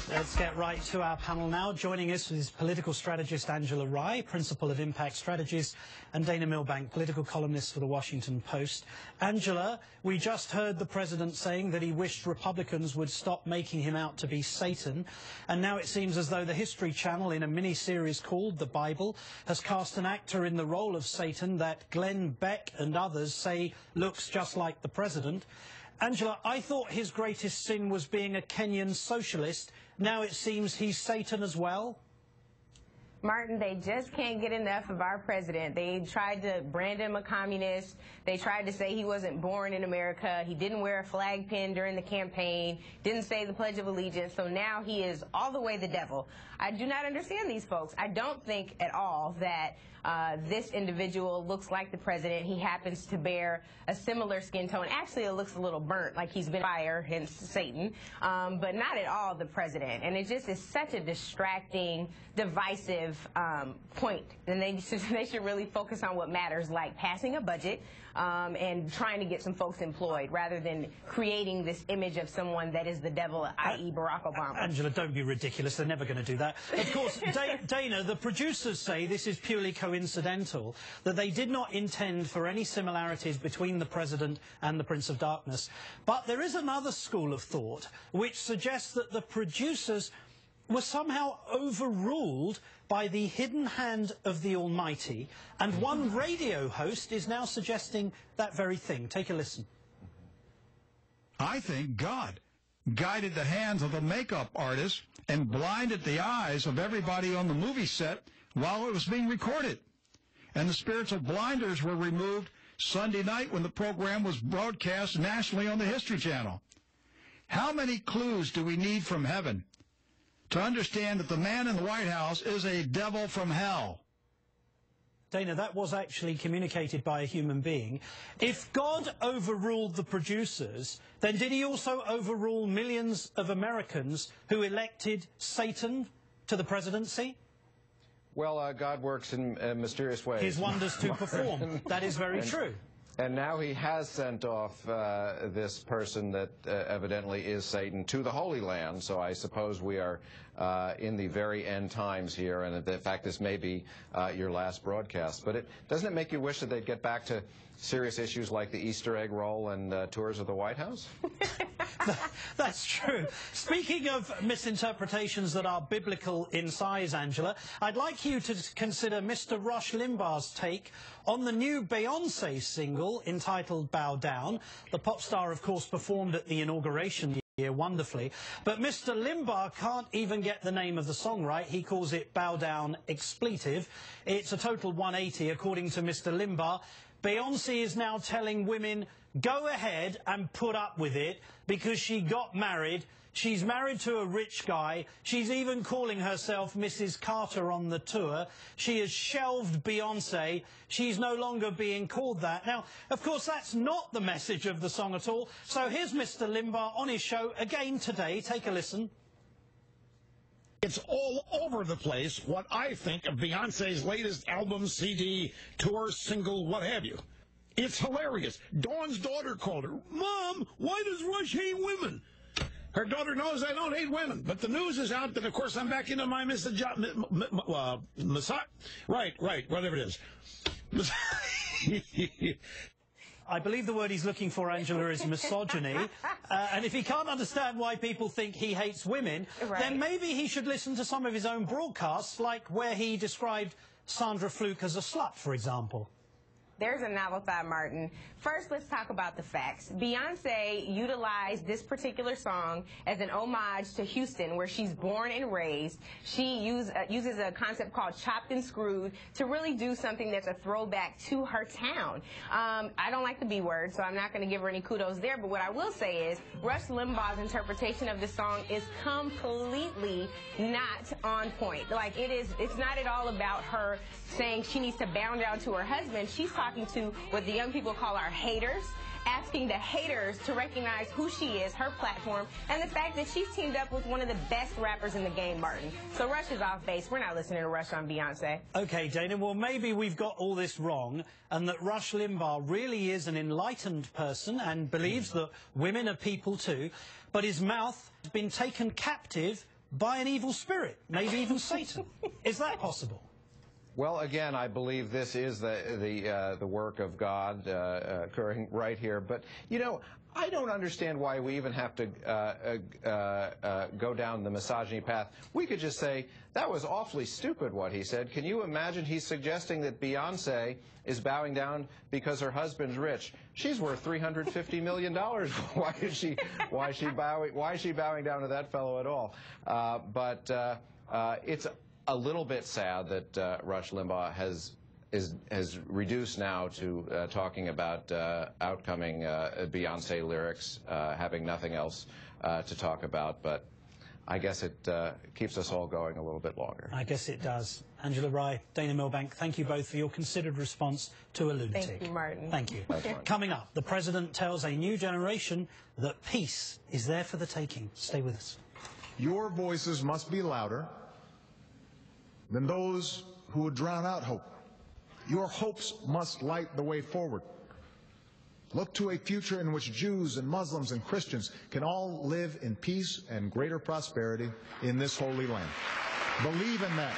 Let's get right to our panel now. Joining us is political strategist Angela Rye, Principal of Impact Strategies, and Dana Milbank, political columnist for The Washington Post. Angela, we just heard the President saying that he wished Republicans would stop making him out to be Satan. And now it seems as though the History Channel, in a mini-series called The Bible, has cast an actor in the role of Satan that Glenn Beck and others say looks just like the President. Angela, I thought his greatest sin was being a Kenyan socialist. Now it seems he's Satan as well. Martin, they just can't get enough of our president. They tried to brand him a communist. They tried to say he wasn't born in America. He didn't wear a flag pin during the campaign, didn't say the Pledge of Allegiance, so now he is all the way the devil. I do not understand these folks. I don't think at all that this individual looks like the president. He happens to bear a similar skin tone. Actually, it looks a little burnt, like he's been fire, hence Satan, but not at all the president. And it just is such a distracting, divisive point. And they should really focus on what matters, like passing a budget and trying to get some folks employed, rather than creating this image of someone that is the devil, i.e. Barack Obama. Angela, don't be ridiculous. They're never going to do that. Of course, Dana, the producers say this is purely coincidental, that they did not intend for any similarities between the President and the Prince of Darkness. But there is another school of thought which suggests that the producers were somehow overruled by the hidden hand of the Almighty, and one radio host is now suggesting that very thing. Take a listen. I think God guided the hands of the makeup artist and blinded the eyes of everybody on the movie set while it was being recorded. And the spiritual blinders were removed Sunday night when the program was broadcast nationally on the History Channel. How many clues do we need from heaven to understand that the man in the White House is a devil from hell? Dana, that was actually communicated by a human being. If God overruled the producers, then did he also overrule millions of Americans who elected Satan to the presidency? Well, God works in mysterious ways. His wonders to perform. That is very true. And now he has sent off this person that evidently is Satan to the Holy Land. So I suppose we are in the very end times here. And in fact, this may be your last broadcast. But doesn't it make you wish that they'd get back to serious issues like the Easter egg roll and tours of the White House? That's true. Speaking of misinterpretations that are biblical in size, Angela, I'd like you to consider Mr. Rush Limbaugh's take on the new Beyonce single entitled Bow Down. The pop star, of course, performed at the inauguration year wonderfully, but Mr. Limbaugh can't even get the name of the song right. He calls it Bow Down Expletive. It's a total 180, according to Mr. Limbaugh. Beyonce is now telling women, go ahead and put up with it because she got married. She's married to a rich guy. She's even calling herself Mrs. Carter on the tour. She has shelved Beyonce. She's no longer being called that. Now, of course, that's not the message of the song at all. So here's Mr. Limbaugh on his show again today. Take a listen. It's all over the place what I think of Beyonce's latest album, CD, tour, single, what have you. It's hilarious. Dawn's daughter called her, Mom, why does Rush hate women? Her daughter knows I don't hate women, but the news is out that, of course, I'm back into my right, whatever it is. I believe the word he's looking for, Angela, is misogyny. And if he can't understand why people think he hates women, then maybe he should listen to some of his own broadcasts, like where he described Sandra Fluke as a slut, for example. There's a novel thought, Martin. First, let's talk about the facts. Beyonce utilized this particular song as an homage to Houston, where she's born and raised. She uses a concept called chopped and screwed to really do something that's a throwback to her town. I don't like the B word, so I'm not going to give her any kudos there, but what I will say is Rush Limbaugh's interpretation of the song is completely not on point. Like, it's not at all about her saying she needs to bow down to her husband. She's talking to what the young people call our haters, asking the haters to recognize who she is, her platform, and the fact that she's teamed up with one of the best rappers in the game, Martin. So Rush is off base. We're not listening to Rush on Beyonce. Okay, Dana, well, maybe we've got all this wrong, and that Rush Limbaugh really is an enlightened person and believes that women are people too, but his mouth has been taken captive by an evil spirit, maybe even Satan. Is that possible? Well, again, I believe this is the work of God occurring right here. But, you know, I don't understand why we even have to go down the misogyny path. We could just say, that was awfully stupid what he said. Can you imagine he's suggesting that Beyonce is bowing down because her husband's rich? She's worth $350 million. Why is she bowing down to that fellow at all? But it's a little bit sad that Rush Limbaugh has reduced now to talking about outcoming Beyonce lyrics, having nothing else to talk about. But I guess it keeps us all going a little bit longer. I guess it does. Angela Rye, Dana Milbank, thank you both for your considered response to a lunatic. Thank you, Martin. Thank you. Coming up, the President tells a new generation that peace is there for the taking. Stay with us. Your voices must be louder than those who would drown out hope. Your hopes must light the way forward. Look to a future in which Jews and Muslims and Christians can all live in peace and greater prosperity in this holy land. Believe in that.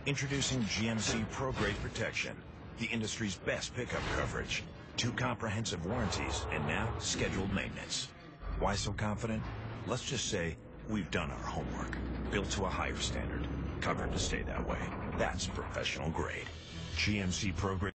Introducing GMC Pro-Grade Protection, the industry's best pickup coverage. 2 comprehensive warranties, and now scheduled maintenance. Why so confident? Let's just say we've done our homework. Built to a higher standard. Covered to stay that way. That's professional grade. GMC Pro-Grade.